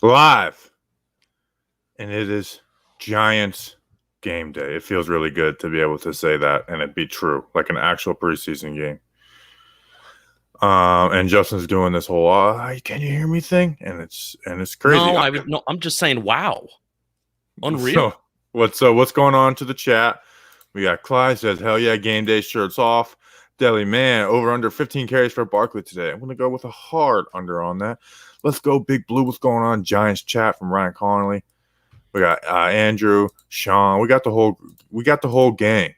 live, and it is Giants game day. It feels really good to be able to say that and it be true, like an actual preseason game. And Justin's doing this whole "can you hear me" thing, and it's crazy. No, I'm just saying, wow, unreal. What's going on to the chat? We got Clyde says, "Hell yeah, game day shirts off." Deli man, over under 15 carries for Barkley today. I'm gonna go with a hard under on that. Let's go, Big Blue. What's going on? Giants chat from Ryan Connolly. We got Andrew, Sean. We got the whole gang.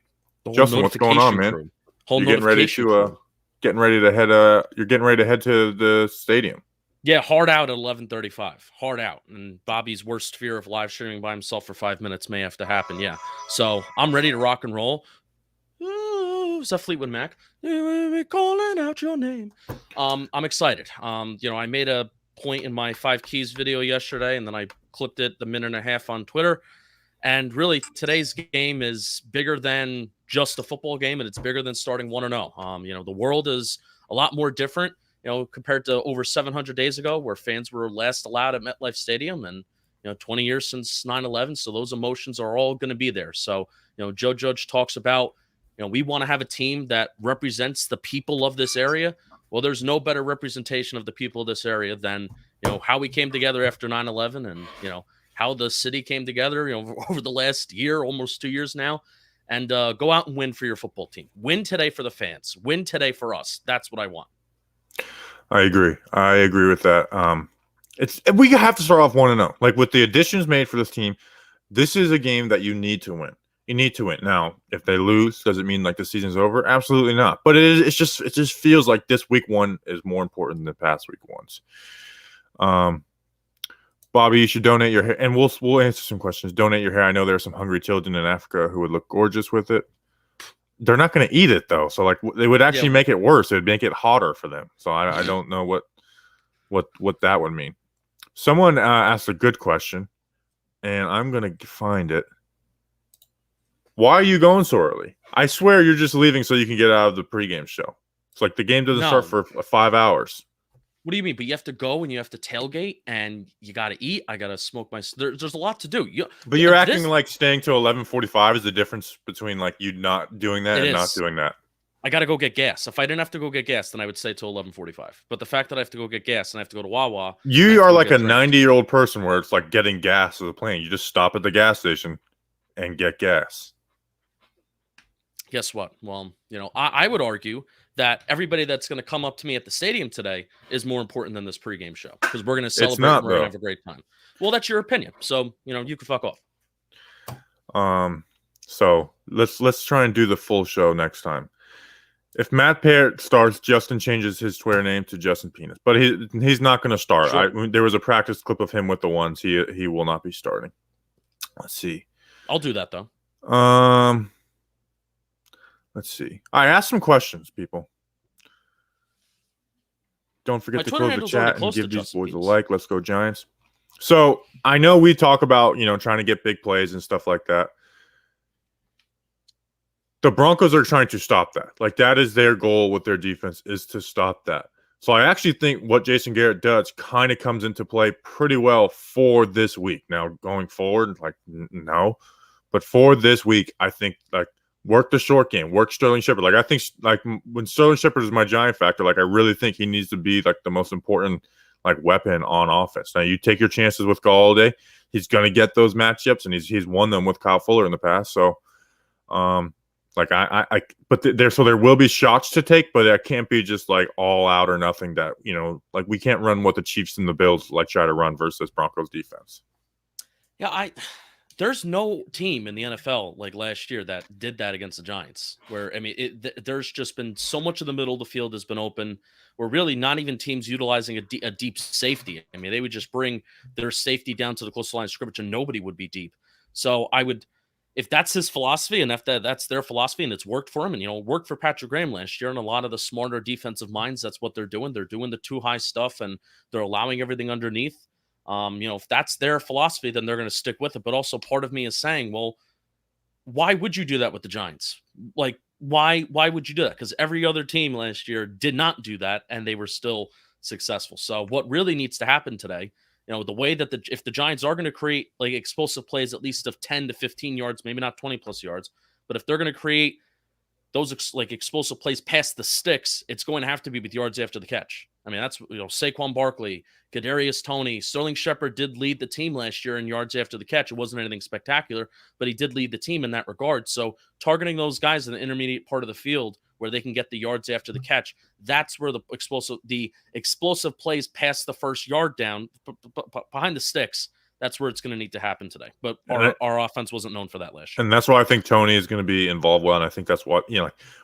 Justin, what's going on, man? You're getting ready to You're getting ready to head to the stadium. Yeah, hard out at 11:35. Hard out, and Bobby's worst fear of live streaming by himself for 5 minutes may have to happen. Yeah, so I'm ready to rock and roll. Ooh, is that Fleetwood Mac? Calling out your name. I'm excited. I made a point in my 5 keys video yesterday, and then I clipped it the minute and a half on Twitter. And really, today's game is bigger than just a football game, and it's bigger than starting 1-0. The world is a lot more different, compared to over 700 days ago, where fans were last allowed at MetLife Stadium, and 20 years since 9/11. So those emotions are all going to be there. So Joe Judge talks about we want to have a team that represents the people of this area. Well, there's no better representation of the people of this area than how we came together after 9/11, and how the city came together, over the last year, almost 2 years now, and go out and win for your football team. Win today for the fans. Win today for us. That's what I want. I agree with that. We have to start off 1-0. Like with the additions made for this team, this is a game that you need to win. You need to win. Now, if they lose, does it mean like the season's over? Absolutely not. But it just feels like this week one is more important than the past week ones. Bobby, you should donate your hair, and we'll answer some questions. Donate your hair. I know there are some hungry children in Africa who would look gorgeous with it. They're not going to eat it though, so like they would actually make it worse. It would make it hotter for them. So I don't know what that would mean. Someone asked a good question, and I'm going to find it. Why are you going so early? I swear you're just leaving so you can get out of the pregame show. It's like the game doesn't start for 5 hours. What do you mean? But you have to go and you have to tailgate and you got to eat. I got to smoke my. There's a lot to do. But you're acting like staying till 11:45 is the difference between like you not doing that and not doing that. I got to go get gas. If I didn't have to go get gas, then I would stay till 11:45. But the fact that I have to go get gas and I have to go to Wawa. You are like a 90-year-old person where it's like getting gas as a plane. You just stop at the gas station and get gas. Guess what? Well, I would argue that everybody that's going to come up to me at the stadium today is more important than this pregame show because we're going to celebrate and we're going to have a great time. Well, that's your opinion. So, you can fuck off. So let's try and do the full show next time. If Matt Peart starts, Justin changes his Twitter name to Justin Penis, but he's not going to start. Sure. There was a practice clip of him with the ones. He will not be starting. Let's see. I'll do that though. Let's see. I asked some questions, people. Don't forget to close the chat and give these boys a like. Let's go Giants. So I know we talk about, trying to get big plays and stuff like that. The Broncos are trying to stop that. Like that is their goal with their defense is to stop that. So I actually think what Jason Garrett does kind of comes into play pretty well for this week. Now going forward, like no. But for this week, I think like work the short game, work Sterling Shepard. Like I think like when Sterling Shepard is my giant factor, like I really think he needs to be like the most important like weapon on offense. Now you take your chances with Galladay. He's going to get those matchups and he's won them with Kyle Fuller in the past. So like there will be shots to take, but that can't be just like all out or nothing that, like we can't run what the Chiefs and the Bills like try to run versus Broncos defense. Yeah, there's no team in the NFL like last year that did that against the Giants where, there's just been so much of the middle of the field has been open where really not even teams utilizing a deep safety. They would just bring their safety down to the close line of scrimmage and nobody would be deep. So if that's his philosophy and if that's their philosophy and it's worked for him and, worked for Patrick Graham last year and a lot of the smarter defensive minds, that's what they're doing. They're doing the too high stuff and they're allowing everything underneath. If that's their philosophy, then they're going to stick with it. But also part of me is saying, well, why would you do that with the Giants? Like, why would you do that? Because every other team last year did not do that, and they were still successful. So what really needs to happen today the way that if the Giants are going to create like explosive plays, at least of 10 to 15 yards, maybe not 20 plus yards, but if they're going to create those explosive plays past the sticks, it's going to have to be with yards after the catch. I mean, that's Saquon Barkley, Kadarius Toney, Sterling Shepard did lead the team last year in yards after the catch. It wasn't anything spectacular, but he did lead the team in that regard. So targeting those guys in the intermediate part of the field where they can get the yards after the catch, that's where the explosive plays past the first yard down behind the sticks. That's where it's going to need to happen today. But our offense wasn't known for that last year. And that's why I think Toney is going to be involved well. And I think that's what,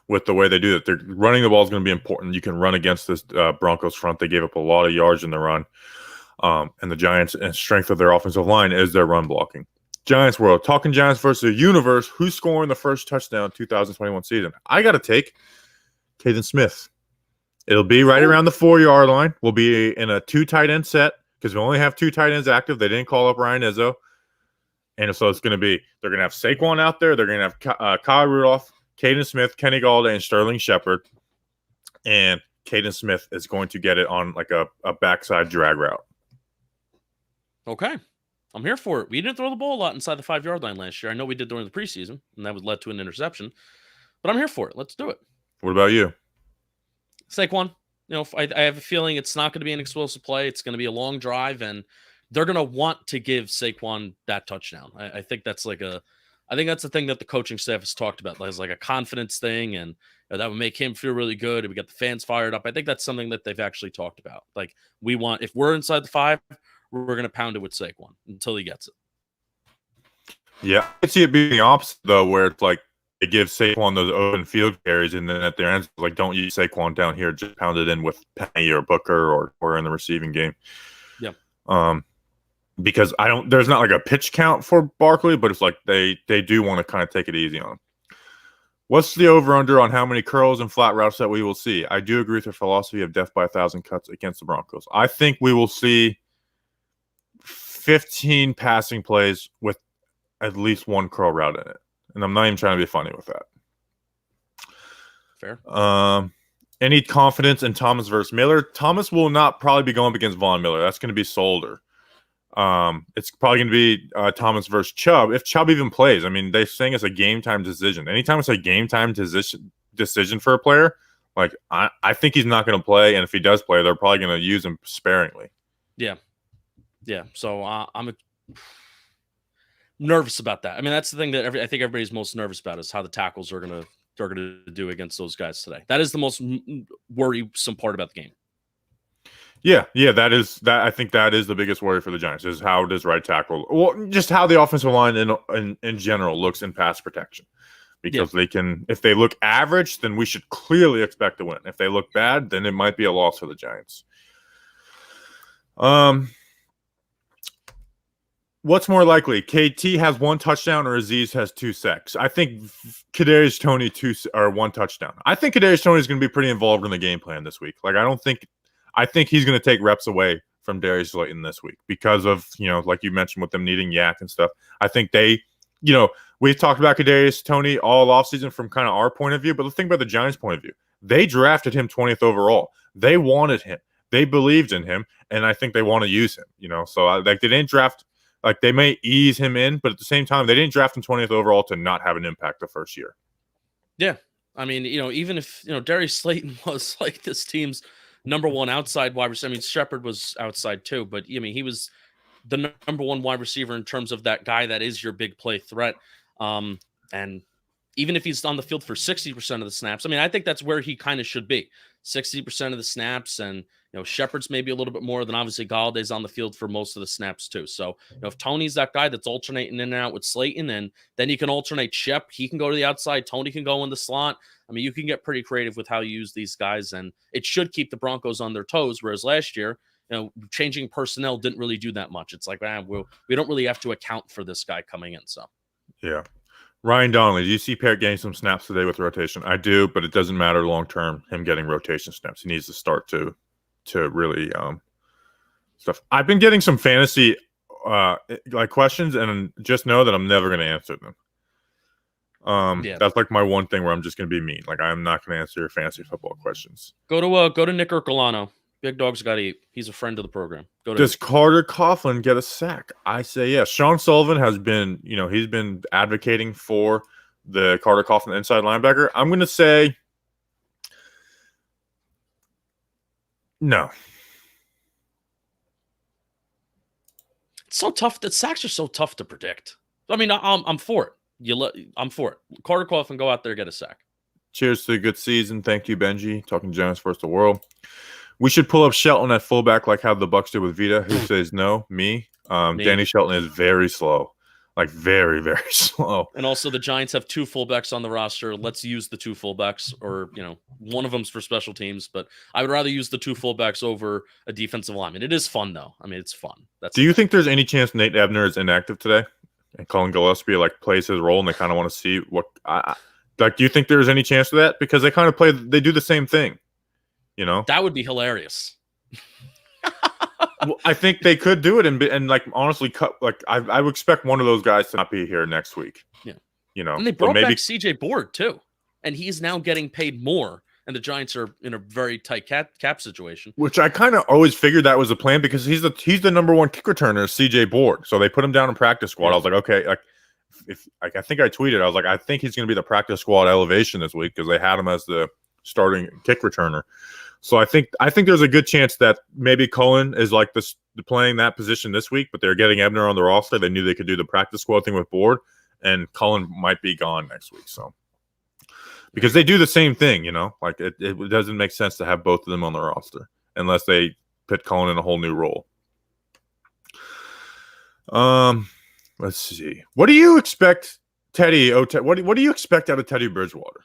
with the way they do it, they're running the ball is going to be important. You can run against this Broncos front. They gave up a lot of yards in the run. And the Giants, and strength of their offensive line is their run blocking. Giants world. Talking Giants versus the universe. Who's scoring the first touchdown 2021 season? I got to take Caden Smith. It'll be right around the 4-yard line. We'll be in a 2 tight end set, because we only have 2 tight ends active. They didn't call up Ryan Izzo. And so it's going to be, they're going to have Saquon out there. They're going to have Kyle Rudolph, Caden Smith, Kenny Galladay, and Sterling Shepard. And Caden Smith is going to get it on like a backside drag route. Okay. I'm here for it. We didn't throw the ball a lot inside the 5-yard line last year. I know we did during the preseason, and that led to an interception. But I'm here for it. Let's do it. What about you? Saquon. I have a feeling it's not going to be an explosive play. It's going to be a long drive, and they're going to want to give Saquon that touchdown. I think that's I think that's the thing that the coaching staff has talked about. It's like a confidence thing, and that would make him feel really good. And we get the fans fired up. I think that's something that they've actually talked about. Like, if we're inside the 5, we're going to pound it with Saquon until he gets it. Yeah, I can see it being the opposite, though, where it's like, they give Saquon those open field carries, and then at their ends, like, don't use Saquon down here. Just pound it in with Penny or Booker or in the receiving game. Yeah. Because there's not like a pitch count for Barkley, but it's like they do want to kind of take it easy on him. What's the over-under on how many curls and flat routes that we will see? I do agree with their philosophy of death by 1,000 cuts against the Broncos. I think we will see 15 passing plays with at least 1 curl route in it. And I'm not even trying to be funny with that. Fair. Any confidence in Thomas versus Miller? Thomas will not probably be going up against Von Miller. That's going to be Solder. It's probably going to be Thomas versus Chubb. If Chubb even plays, I mean, they're saying it's a game time decision. Anytime it's a game time decision for a player, like I think he's not going to play. And if he does play, they're probably going to use him sparingly. Yeah. Yeah. So I'm nervous about that. I mean, that's the thing that I think everybody's most nervous about is how the tackles are going to do against those guys today. That is the most worrisome part about the game. Yeah, I think that is the biggest worry for the Giants is how does right tackle, well, just how the offensive line in general looks in pass protection. Because they can, if they look average, then we should clearly expect to win. If they look bad, then it might be a loss for the Giants. What's more likely? KT has 1 touchdown or Azeez has 2 sacks? I think Kadarius Toney 1 touchdown. I think Kadarius Toney is going to be pretty involved in the game plan this week. Like, I think he's going to take reps away from Darius Slayton this week because of, like you mentioned with them needing yak and stuff. I think we've talked about Kadarius Toney all offseason from kind of our point of view, but the thing about the Giants' point of view, they drafted him 20th overall. They wanted him. They believed in him, and I think they want to use him, So, they didn't draft. Like, they may ease him in, but at the same time, they didn't draft him 20th overall to not have an impact the first year. Yeah. I mean, even if, Darius Slayton was like this team's number 1 outside wide receiver. I mean, Shepard was outside too, but I mean, he was the number 1 wide receiver in terms of that guy that is your big play threat. And even if he's on the field for 60% of the snaps, I mean, I think that's where he kind of should be. 60% of the snaps, and Shepard's maybe a little bit more than obviously Galladay's on the field for most of the snaps too. So if Toney's that guy that's alternating in and out with Slayton, and then you can alternate Shep, he can go to the outside, Toney can go in the slot. I mean, you can get pretty creative with how you use these guys, and it should keep the Broncos on their toes. Whereas last year, changing personnel didn't really do that much. It's like, we don't really have to account for this guy coming in. So yeah. Ryan Donnelly, do you see Parrott getting some snaps today with rotation? I do, but it doesn't matter long term, him getting rotation snaps. He needs to start to really stuff. I've been getting some fantasy questions, and just know that I'm never going to answer them. That's like my one thing where I'm just going to be mean. Like, I'm not going to answer your fantasy football questions. Go to Nick Ercolano. Big Dog's got to eat. He's a friend of the program. Go to Does Carter Coughlin get a sack? I say yes. Sean Sullivan has been, he's been advocating for the Carter Coughlin inside linebacker. I'm going to say no. It's so tough. That sacks are so tough to predict. I mean, I'm for it. I'm for it. Carter Coughlin, go out there, get a sack. Cheers to a good season. Thank you, Benji. Talking Giants versus the world. We should pull up Shelton at fullback like how the Bucs did with Vita. Who says no? Me. Danny Shelton is very slow. Like very, very slow. And also the Giants have 2 fullbacks on the roster. Let's use the 2 fullbacks, or, one of them's for special teams, but I would rather use the 2 fullbacks over a defensive lineman. It is fun, though. I mean, it's fun. Do you think there's any chance Nate Ebner is inactive today and Colin Gillespie plays his role and they kind of want to see what do you think there's any chance of that? Because they kind of they do the same thing, That would be hilarious. Well, I think they could do it and honestly cut. I would expect one of those guys to not be here next week. Yeah, and they brought back CJ Board too, and he's now getting paid more. And the Giants are in a very tight cap situation. Which I kind of always figured that was a plan because he's the number 1 kick returner, CJ Board. So they put him down in practice squad. I was like, okay, I think I tweeted, I was like, I think he's going to be the practice squad elevation this week because they had him as the starting kick returner. So I think there's a good chance that maybe Cullen is playing that position this week, but they're getting Ebner on the roster. They knew they could do the practice squad thing with Board, and Cullen might be gone next week. So because they do the same thing, it doesn't make sense to have both of them on the roster unless they put Cullen in a whole new role. Let's see. What do you expect, Teddy? What do you expect out of Teddy Bridgewater?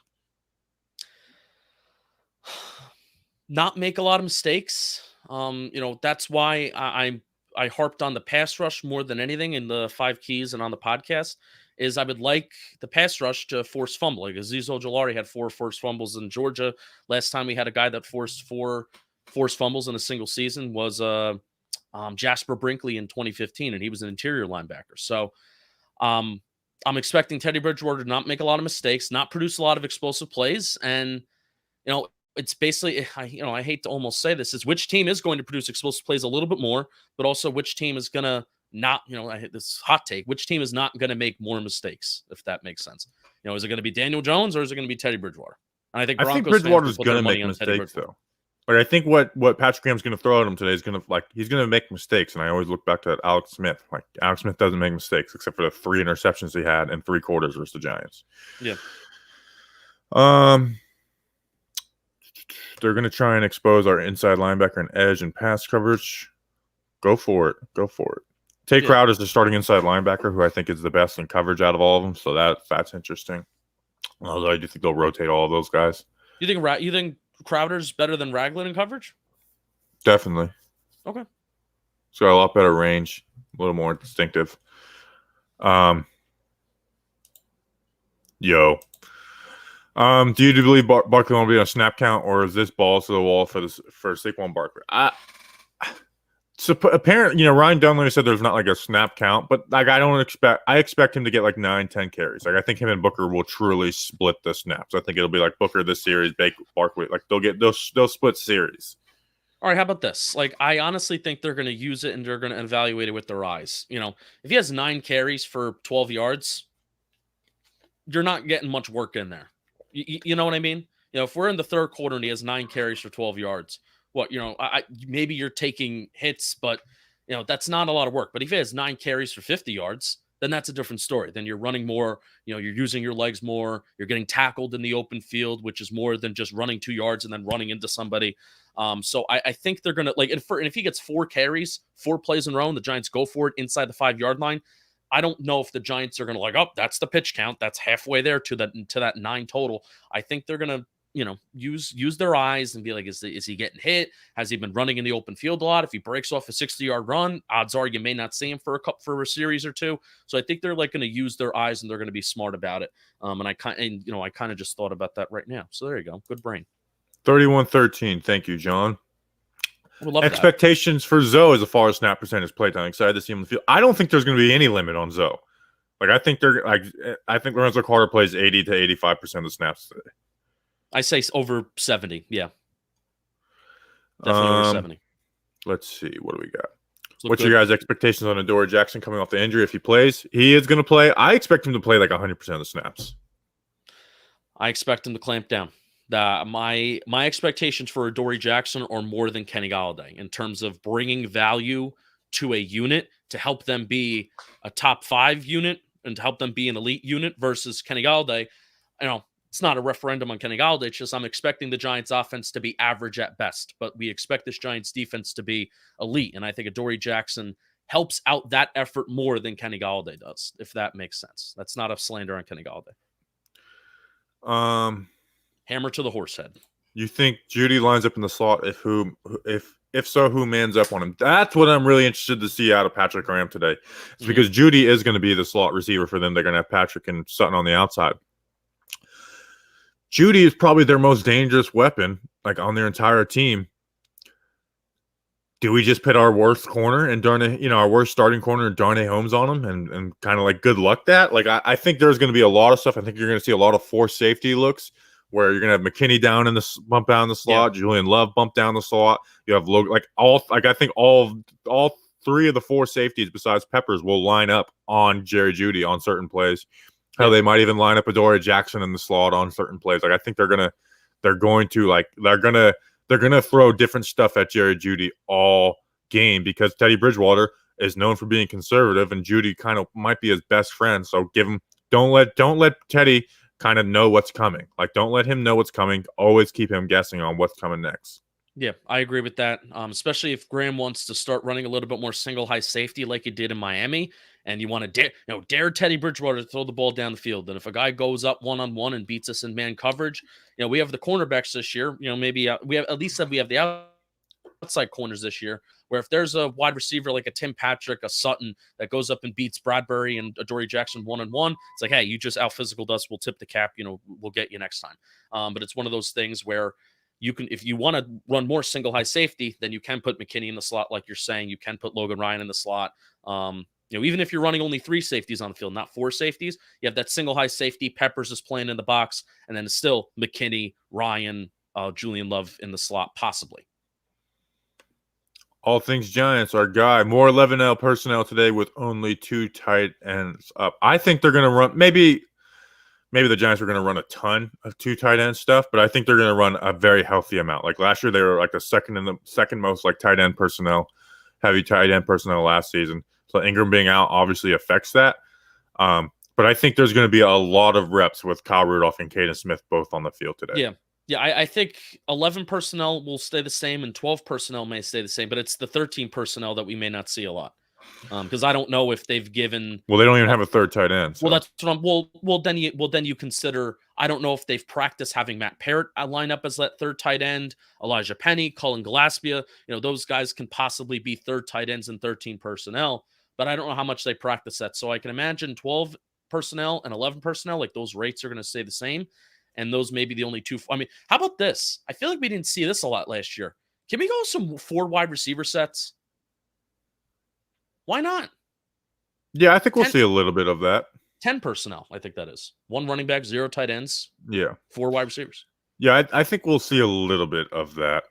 Not make a lot of mistakes. That's why I harped on the pass rush more than anything in the 5 keys and on the podcast. Is I would like the pass rush to force fumble. Like Azeez Ojulari had 4 forced fumbles in Georgia. Last time we had a guy that forced 4 forced fumbles in a single season was Jasper Brinkley in 2015, and he was an interior linebacker. So I'm expecting Teddy Bridgewater to not make a lot of mistakes, not produce a lot of explosive plays, and it's basically, I hate to almost say this, is which team is going to produce explosive plays a little bit more, but also which team is going to not, I hate this hot take, which team is not going to make more mistakes, if that makes sense. Is it going to be Daniel Jones or is it going to be Teddy Bridgewater? And I think Bridgewater's going to make mistakes, though. I think what Patrick Graham's going to throw at him today is he's going to make mistakes. And I always look back to Alex Smith. Alex Smith doesn't make mistakes except for the 3 interceptions he had in 3 quarters versus the Giants. Yeah. They're going to try and expose our inside linebacker and edge and pass coverage. Go for it. Tay Crowder is the starting inside linebacker, who I think is the best in coverage out of all of them. So that's interesting. Although I do think they'll rotate all of those guys. You think Crowder's better than Ragland in coverage? Definitely. Okay. He's got a lot better range, a little more distinctive. Do you believe Barkley will be on a snap count, or is this balls to the wall for Saquon Barkley? So apparently, Ryan Dunleavy said there's not a snap count, but I expect him to get 9-10 carries. I think him and Booker will truly split the snaps. I think it'll be Booker this series, Barkley, they'll split series. All right, how about this? I honestly think they're going to use it and they're going to evaluate it with their eyes. If he has 9 carries for 12 yards, you're not getting much work in there. You know what I mean? If we're in the 3rd quarter and he has 9 carries for 12 yards, maybe you're taking hits, but that's not a lot of work. But if he has 9 carries for 50 yards, then that's a different story. Then you're running more, you're using your legs more, you're getting tackled in the open field, which is more than just running 2 yards and then running into somebody. So I think they're going to and if he gets 4 carries, 4 plays in a row, and the Giants go for it inside the 5-yard line, I don't know if the Giants are going to that's the pitch count. That's halfway there to that 9 total. I think they're going to, use their eyes and be is he getting hit? Has he been running in the open field a lot? If he breaks off a 60-yard run, odds are you may not see him for a series or 2. So I think they're going to use their eyes and they're going to be smart about it. And I kind of just thought about that right now. So there you go. Good brain. 31-13. Thank you, John. Expectations for Zoe as far as snap percentage play time. Excited to see him in the field. I don't think there's going to be any limit on Zoe. I think Lorenzo Carter plays 80 to 85% of the snaps today. I say over 70. Yeah. Definitely over 70. Let's see. What do we got? Look What's your guys' expectations on Adoree Jackson coming off the injury? If he plays, he is going to play. I expect him to play like 100% of the snaps. I expect him to clamp down. My expectations for Adoree Jackson are more than Kenny Golladay in terms of bringing value to a unit to help them be a top 5 unit and to help them be an elite unit versus Kenny Golladay. It's not a referendum on Kenny Golladay. It's just I'm expecting the Giants offense to be average at best, but we expect this Giants defense to be elite. And I think Adoree Jackson helps out that effort more than Kenny Golladay does, if that makes sense. That's not a slander on Kenny Golladay. Hammer to the horse head. You think Jeudy lines up in the slot? If so, who mans up on him? That's what I'm really interested to see out of Patrick Graham today. It's because Jeudy is going to be the slot receiver for them. They're going to have Patrick and Sutton on the outside. Jeudy is probably their most dangerous weapon, like on their entire team. Do we just put our worst corner and our worst starting corner and Darnay Holmes on him and kind of like good luck that? Like I think there's going to be a lot of stuff. I think you're going to see a lot of forced safety looks where you're going to have McKinney bump down the slot, Julian Love bump down the slot. You have I think all 3 of the 4 safeties besides Peppers will line up on Jerry Jeudy on certain plays. Hell, they might even line up Adoree Jackson in the slot on certain plays. Like I think they're gonna throw different stuff at Jerry Jeudy all game because Teddy Bridgewater is known for being conservative and Jeudy kind of might be his best friend. So don't let Teddy kind of know what's coming. Like don't let him know what's coming. Always keep him guessing on what's coming next. Yeah, I agree with that. Especially if Graham wants to start running a little bit more single high safety like he did in Miami, and you want to dare Teddy Bridgewater to throw the ball down the field. And if a guy goes up 1-on-1 and beats us in man coverage, we have the cornerbacks this year. Maybe we have the outside corners this year. Where if there's a wide receiver like a Tim Patrick, a Sutton that goes up and beats Bradbury and Adoree Jackson 1-on-1, it's like, hey, you just out physical us. We'll tip the cap. We'll get you next time. But it's one of those things where you can, if you want to run more single high safety, then you can put McKinney in the slot, like you're saying. You can put Logan Ryan in the slot. Even if you're running only 3 safeties on the field, not 4 safeties, you have that single high safety. Peppers is playing in the box, and then it's still McKinney, Ryan, Julian Love in the slot, possibly. All things Giants, our guy. More 11L personnel today with only 2 tight ends up. I think they're going to run maybe the Giants are going to run a ton of 2 tight end stuff, but I think they're going to run a very healthy amount. Like last year, they were like the second most like tight end personnel, heavy tight end personnel last season. So Ingram being out obviously affects that. But I think there's going to be a lot of reps with Kyle Rudolph and Caden Smith both on the field today. Yeah, I think 11 personnel will stay the same and 12 personnel may stay the same, but it's the 13 personnel that we may not see a lot. Because I don't know if they've given. Well, they don't even have a third tight end. So. Well, that's what then you consider. I don't know if they've practiced having Matt Parrott line up as that third tight end, Elijah Penny, Cullen Gillespie. Those guys can possibly be third tight ends and 13 personnel, but I don't know how much they practice that. So I can imagine 12 personnel and 11 personnel, like those rates are going to stay the same, and those may be the only 2. I mean, how about this? I feel like we didn't see this a lot last year. Can we go some 4 wide receiver sets? Why not? Yeah, I think we'll see a little bit of that. 10 personnel, I think that is. 1 running back, 0 tight ends. Yeah. 4 wide receivers. Yeah, I think we'll see a little bit of that.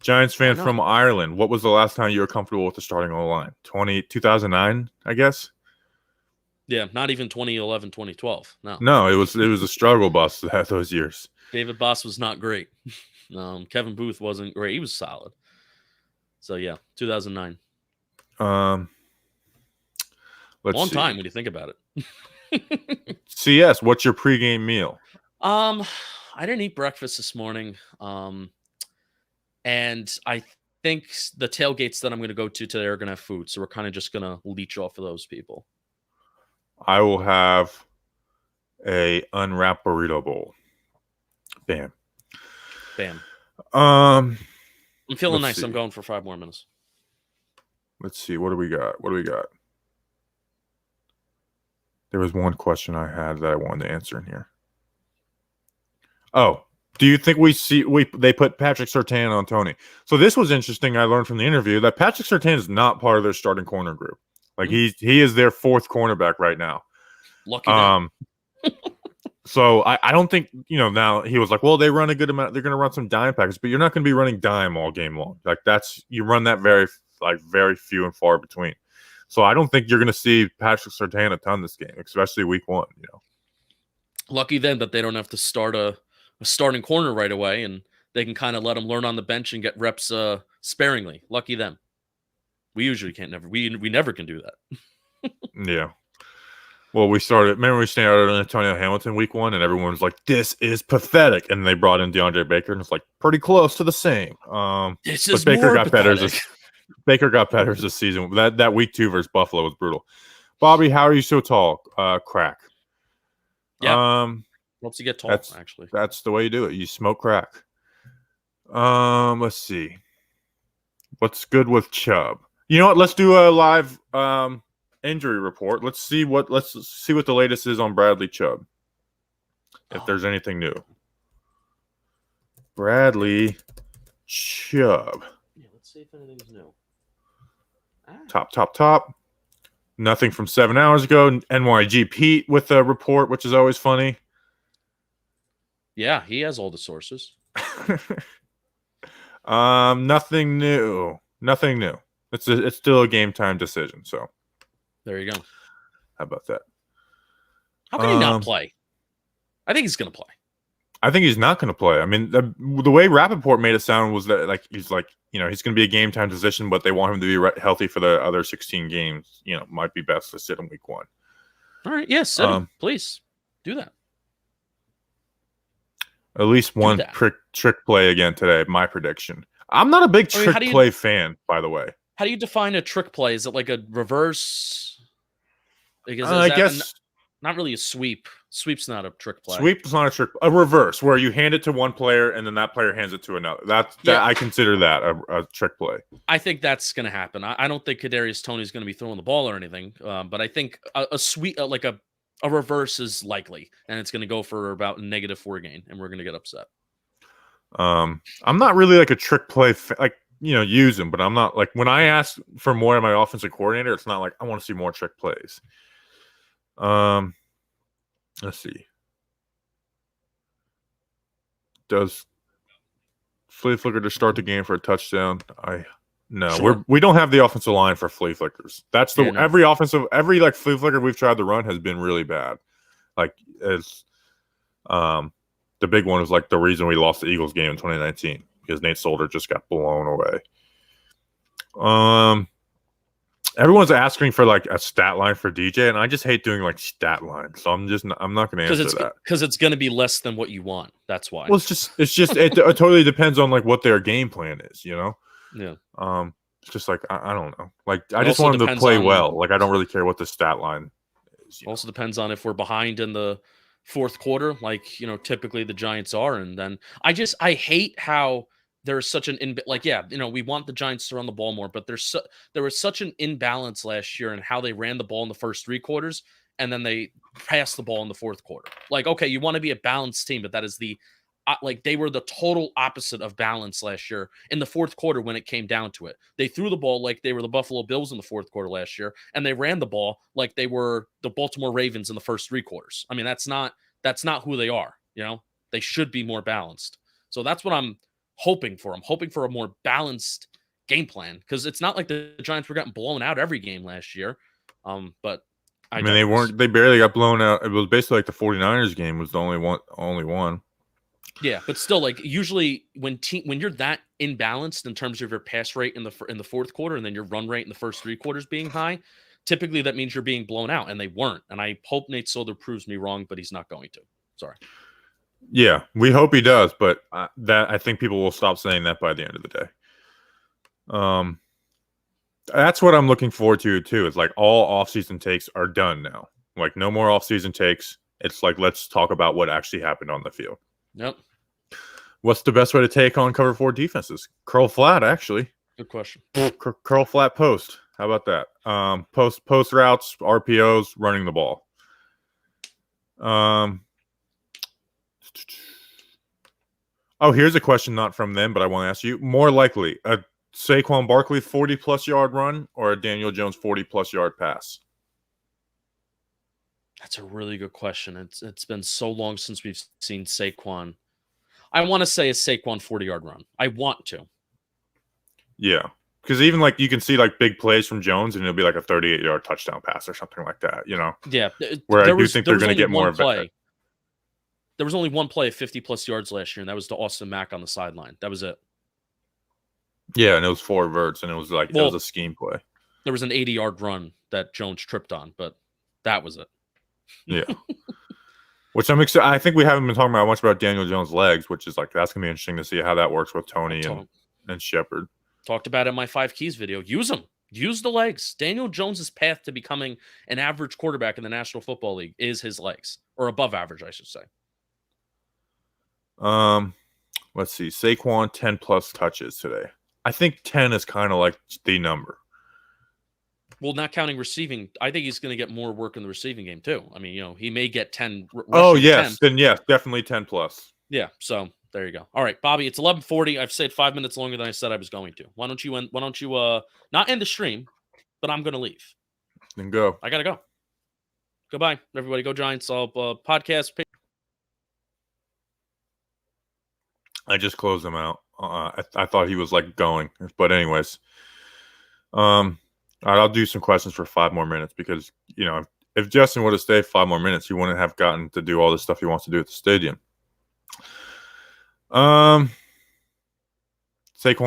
Giants fan from Ireland, what was the last time you were comfortable with the starting O-line? 2009, I guess? Yeah, not even 2011, 2012. No, it was a struggle bus those years. David Boss was not great. Kevin Booth wasn't great. He was solid. So, yeah, 2009. Long time when you think about it. CS, what's your pregame meal? I didn't eat breakfast this morning. And I think the tailgates that I'm going to go to today are going to have food. So we're kind of just going to leech off of those people. I will have a unwrapped burrito bowl. Bam. I'm feeling nice. I'm going for 5 more minutes. Let's see. What do we got? There was one question I had that I wanted to answer in here. Oh, do you think they put Patrick Surtain on Tony? So this was interesting. I learned from the interview that Patrick Surtain is not part of their starting corner group. Like he is their 4th cornerback right now. Lucky them. So I don't think, now he was like, well, they run a good amount. They're going to run some dime packets, but you're not going to be running dime all game long. Like you run that very few and far between. So I don't think you're going to see Patrick Surtain a ton this game, especially week 1, Lucky then that they don't have to start a starting corner right away, and they can kind of let him learn on the bench and get reps sparingly. Lucky them. We usually we never can do that. Yeah. Well, remember we started on Antonio Hamilton week 1, and everyone was like, this is pathetic. And they brought in DeAndre Baker, and it's like pretty close to the same. This is Baker more got pathetic. better. Baker got better this season. That week 2 versus Buffalo was brutal. Bobby, how are you so tall? Crack. Yeah. Helps you get tall, actually. That's the way you do it. You smoke crack. Let's see. What's good with Chubb? You know what? Let's do a live injury report. Let's see what the latest is on Bradley Chubb. If there's anything new. Bradley Chubb. Yeah, let's see if anything's new. Top. Nothing from 7 hours ago. NYG Pete with a report, which is always funny. Yeah, he has all the sources. Nothing new. It's still a game time decision. So there you go. How about that? How can he not play? I think he's going to play. I think he's not going to play. I mean, the way Rappaport made it sound was that he's going to be a game time decision, but they want him to be healthy for the other 16 games. Might be best to sit in week 1. All right, yes, sit him. Please do that. At least one trick play again today. My prediction. I'm not a big trick play fan, by the way. How do you define a trick play? Is it like a reverse? I guess not really a sweep. Sweep's not a trick play. Sweep's not a trick. A reverse, where you hand it to one player and then that player hands it to another. I consider that a trick play. I think that's going to happen. I don't think Kadarius Toney's going to be throwing the ball or anything, but I think a sweep, like a reverse, is likely, and it's going to go for about -4 gain, and we're going to get upset. I'm not really like a trick play, use them, but I'm not like when I ask for more of my offensive coordinator, it's not like I want to see more trick plays. Let's see. Does flea flicker to start the game for a touchdown? We don't have the offensive line for flea flickers. That's every flea flicker we've tried to run has been really bad. The big one is the reason we lost the Eagles game in 2019 because Nate Solder just got blown away. Everyone's asking for a stat line for DJ, and I just hate doing stat lines, so I'm not going to answer that because it's going to be less than what you want. That's why. Well, it totally depends on what their game plan is, Yeah. It's just I don't know. I just want them to play well. I don't really care what the stat line is. Also depends on if we're behind in the fourth quarter, typically the Giants are, and then I hate how there's such an we want the Giants to run the ball more, but there was such an imbalance last year in how they ran the ball in the first 3 quarters, and then they passed the ball in the fourth quarter. Okay, you want to be a balanced team, but that is they were the total opposite of balance last year in the fourth quarter when it came down to it. They threw the ball like they were the Buffalo Bills in the fourth quarter last year, and they ran the ball like they were the Baltimore Ravens in the first 3 quarters. I mean, that's not who they are. They should be more balanced. So that's what I'm hoping for. I'm hoping for a more balanced game plan because it's not like the Giants were getting blown out every game last year. But they barely got blown out. It was basically the 49ers game was the only one. Yeah, but still, usually when you're that imbalanced in terms of your pass rate in the fourth quarter and then your run rate in the first 3 quarters being high, typically that means you're being blown out, and they weren't. And I hope Nate Solder proves me wrong, but he's not going to. Sorry. Yeah, we hope he does, but I think people will stop saying that by the end of the day. That's what I'm looking forward to too. Is all offseason takes are done now. No more offseason takes. It's let's talk about what actually happened on the field. Yep. What's the best way to take on cover 4 defenses? Curl flat, actually. Good question. Curl flat post. How about that? Post routes, RPOs, running the ball. Here's a question not from them, but I want to ask you. More likely, a Saquon Barkley 40-plus yard run or a Daniel Jones 40-plus yard pass? That's a really good question. It's been so long since we've seen Saquon. I want to say a Saquon 40-yard run. I want to. Yeah. Because even like you can see like big plays from Jones and it'll be like a 38-yard touchdown pass or something like that, you know? Yeah. Where I do think they're going to get more of it. There was only one play of 50-plus yards last year, and that was to Austin Mack on the sideline. That was it. Yeah, and it was 4 verts, and it was like, it was a scheme play. There was an 80-yard run that Jones tripped on, but that was it. Yeah. Which I'm excited. I think we haven't been talking about much about Daniel Jones' legs, which is like, that's going to be interesting to see how that works with Tony and Shepard. Talked about it in my 5 keys video. Use them. Use the legs. Daniel Jones' path to becoming an average quarterback in the National Football League is his legs, or above average, I should say. Let's see. Saquon 10+ touches today. I think 10 is kind of like the number. Well, not counting receiving, I think he's going to get more work in the receiving game too. I mean, you know, he may get 10. Oh yes, 10. Then yes, definitely 10+. Yeah. So there you go. All right, Bobby. It's 11:40. I've stayed 5 minutes longer than I said I was going to. Why don't you not end the stream, but I'm going to leave. Then go. I gotta go. Goodbye, everybody. Go Giants. I'll podcast. I just closed him out. I thought he was like going, but anyways, I'll do some questions for 5 more minutes because you know if Justin would have stayed 5 more minutes, he wouldn't have gotten to do all the stuff he wants to do at the stadium. Saquon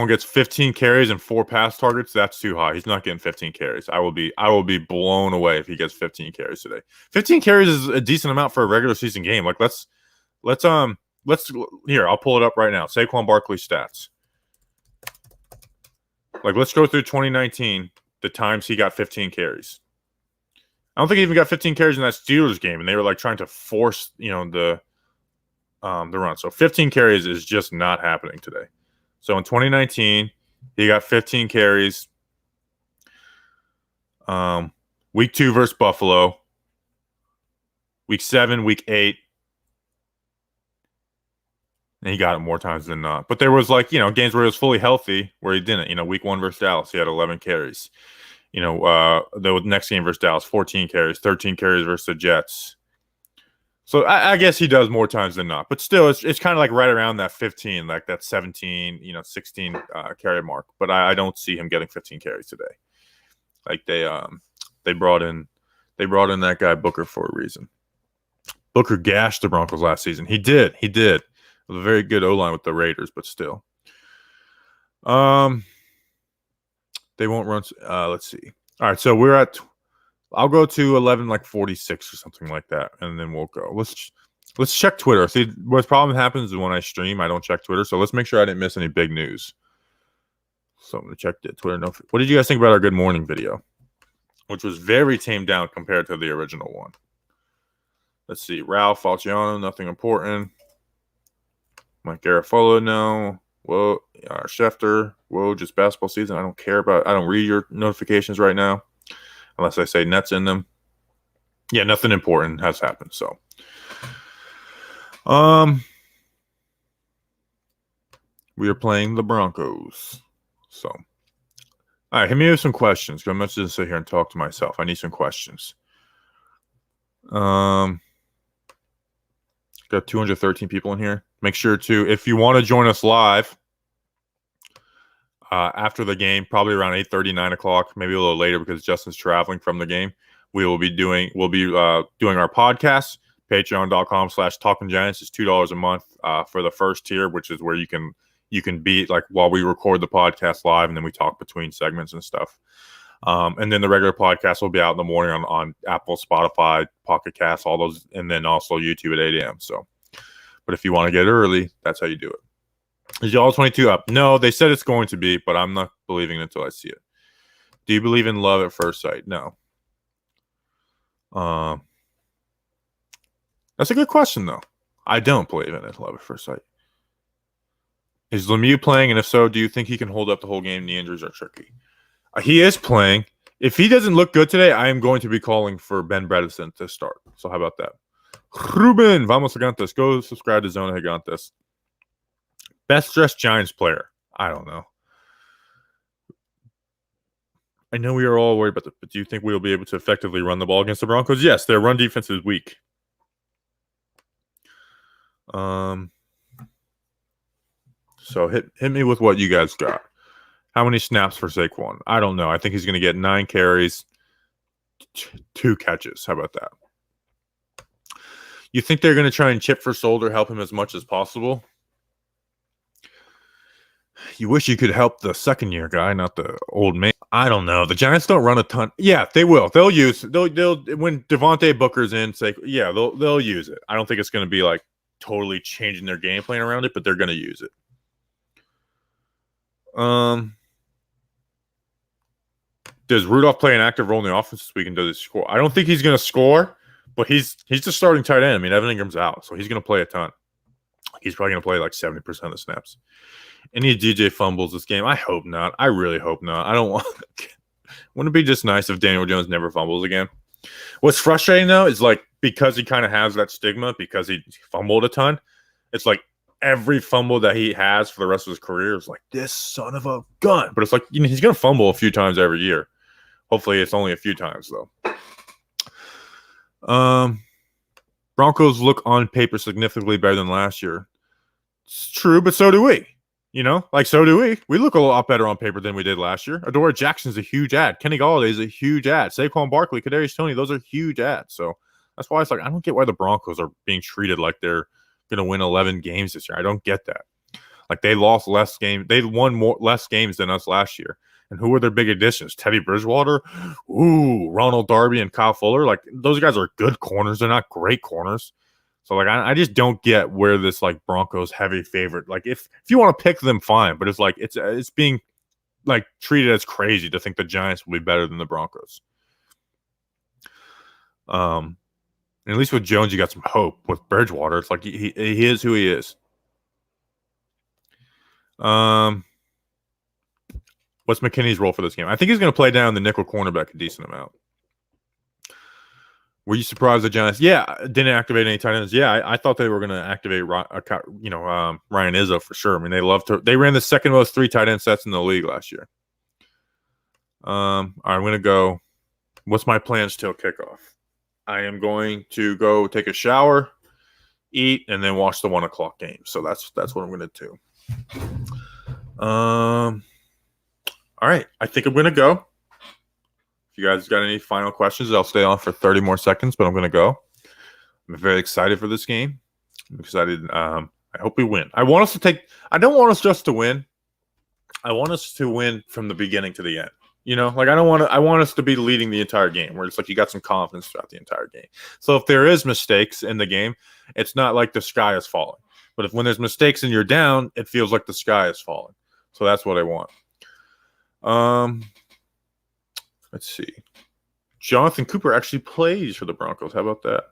gets 15 carries and 4 pass targets. That's too high. He's not getting 15 carries. I will be blown away if he gets 15 carries today. 15 carries is a decent amount for a regular season game. Like let's here, I'll pull it up right now. Saquon Barkley stats. Like let's go through 2019, the times he got 15 carries. I don't think he even got 15 carries in that Steelers game, and they were like trying to force, you know, the run. So 15 carries is just not happening today. So in 2019, he got 15 carries. Week 2 versus Buffalo. Week 7, week 8. And he got it more times than not. But there was like, you know, games where he was fully healthy where he didn't. You know, week 1 versus Dallas, he had 11 carries. You know, the next game versus Dallas, 14 carries, 13 carries versus the Jets. So I guess he does more times than not. But still, it's kind of like right around that 15, like that 17, you know, 16 carry mark. But I don't see him getting 15 carries today. Like they brought in that guy Booker for a reason. Booker gashed the Broncos last season. He did. A very good O-line with the Raiders, but still. They won't run. Let's see. All right, so we're at. I'll go to 11:46 or something like that, and then we'll go. Let's check Twitter. See, what problem happens is when I stream, I don't check Twitter. So let's make sure I didn't miss any big news. So I'm gonna check the Twitter. What did you guys think about our Good Morning video, which was very tamed down compared to the original one? Let's see. Ralph Falciano, nothing important. Mike Garafolo, no. Whoa, Schefter, whoa, just basketball season. I don't care about. I don't read your notifications right now, unless I say Nets in them. Yeah, nothing important has happened. So, we are playing the Broncos. So, all right, hit me with some questions. Because I'm not just sit here and talk to myself. I need some questions. Got 213 people in here. Make sure to, if you want to join us live after the game, probably around 8:30, 9 o'clock, maybe a little later because Justin's traveling from the game. We'll be doing our podcast. Patreon.com/TalkingGiants is $2 a month for the first tier, which is where you can be like while we record the podcast live and then we talk between segments and stuff. And then the regular podcast will be out in the morning on Apple, Spotify, Pocket Cast, all those, and then also YouTube at 8 a.m. So, but if you want to get early, that's how you do it. Is y'all 22 up? No, they said it's going to be, but I'm not believing it until I see it. Do you believe in love at first sight? No. That's a good question, though. I don't believe in it, love at first sight. Is Lemieux playing? And if so, do you think he can hold up the whole game? The injuries are tricky. He is playing. If he doesn't look good today, I am going to be calling for Ben Bredesen to start. So how about that? Ruben, vamos gigantes. Go subscribe to Zona Gigantes. Best dressed Giants player. I don't know. I know we are all worried about but do you think we will be able to effectively run the ball against the Broncos? Yes, their run defense is weak. So hit me with what you guys got. How many snaps for Saquon? I don't know. I think he's going to get 9 carries, 2 catches. How about that? You think they're going to try and chip for shoulder, help him as much as possible? You wish you could help the second-year guy, not the old man. I don't know. The Giants don't run a ton. Yeah, they will. They'll when Devontae Booker's in, say, yeah, they'll use it. I don't think it's going to be like totally changing their game plan around it, but they're going to use it. Does Rudolph play an active role in the offense this week, and does he score? I don't think he's going to score, but he's just starting tight end. I mean, Evan Ingram's out, so he's going to play a ton. He's probably going to play like 70% of the snaps. Any DJ fumbles this game? I hope not. I really hope not. I don't want. Wouldn't it be just nice if Daniel Jones never fumbles again? What's frustrating though is like because he kind of has that stigma because he fumbled a ton. It's like every fumble that he has for the rest of his career is like this son of a gun. But it's like he's going to fumble a few times every year. Hopefully, it's only a few times though. Broncos look on paper significantly better than last year. It's true, but so do we. So do we. We look a lot better on paper than we did last year. Adoree Jackson's a huge ad. Kenny Galladay is a huge ad. Saquon Barkley, Kadarius Toney, those are huge ads. So that's why it's like I don't get why the Broncos are being treated like they're going to win 11 games this year. I don't get that. Like they lost less games. They won less games than us last year. And who were their big additions? Teddy Bridgewater, Ronald Darby, and Kyle Fuller. Like those guys are good corners. They're not great corners. So like I just don't get where this like Broncos heavy favorite. Like if you want to pick them, fine. But it's like it's being like treated as crazy to think the Giants will be better than the Broncos. And at least with Jones, you got some hope. With Bridgewater, it's like he is who he is. What's McKinney's role for this game? I think he's going to play down the nickel cornerback a decent amount. Were you surprised the Giants? Yeah, didn't activate any tight ends. Yeah, I thought they were going to activate Ryan Izzo for sure. I mean, they ran the second most 3 tight end sets in the league last year. All right, I'm going to go. What's my plans till kickoff? I am going to go take a shower, eat, and then watch the 1 o'clock game. So that's what I'm going to do. All right, I think I'm going to go. If you guys got any final questions, I'll stay on for 30 more seconds, but I'm going to go. I'm very excited for this game. I'm excited. I hope we win. I don't want us just to win. I want us to win from the beginning to the end. I want us to be leading the entire game where it's like you got some confidence throughout the entire game. So if there is mistakes in the game, it's not like the sky is falling. But when there's mistakes and you're down, it feels like the sky is falling. So that's what I want. Let's see. Jonathan Cooper actually plays for the Broncos. How about that?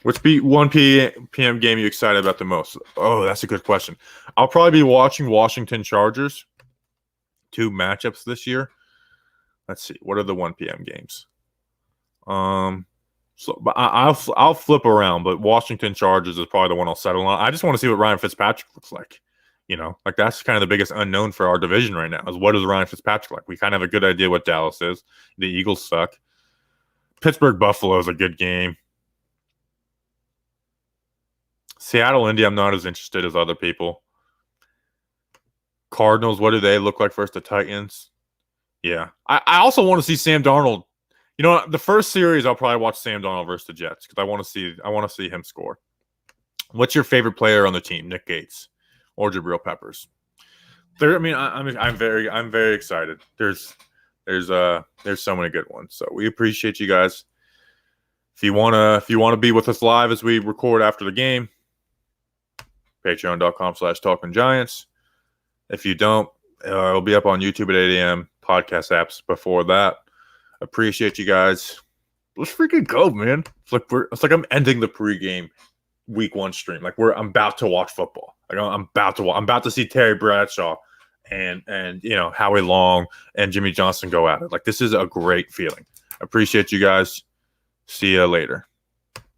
What's 1 p.m. game you excited about the most? Oh, that's a good question. I'll probably be watching Washington Chargers. 2 matchups this year. Let's see. What are the 1 p.m. games? But I'll flip around, but Washington Chargers is probably the one I'll settle on. I just want to see what Ryan Fitzpatrick looks like. Like that's kind of the biggest unknown for our division right now is what is Ryan Fitzpatrick like? We kind of have a good idea what Dallas is. The Eagles suck. Pittsburgh Buffalo is a good game. Seattle Indy, I'm not as interested as other people. Cardinals, what do they look like versus the Titans? Yeah. I also want to see Sam Darnold. The first series I'll probably watch Sam Darnold versus the Jets because I want to see him score. What's your favorite player on the team? Nick Gates or Jabril Peppers? I'm very excited. There's so many good ones. So we appreciate you guys. If you wanna be with us live as we record after the game, patreon.com/talkinggiants. If you don't, it'll be up on YouTube at 8 a.m. Podcast apps before that. Appreciate you guys. Let's freaking go, man. It's like I'm ending the pregame week 1 stream. Like I'm about to watch football. Like I'm about to see Terry Bradshaw and Howie Long and Jimmy Johnson go at it. Like this is a great feeling. Appreciate you guys. See you later.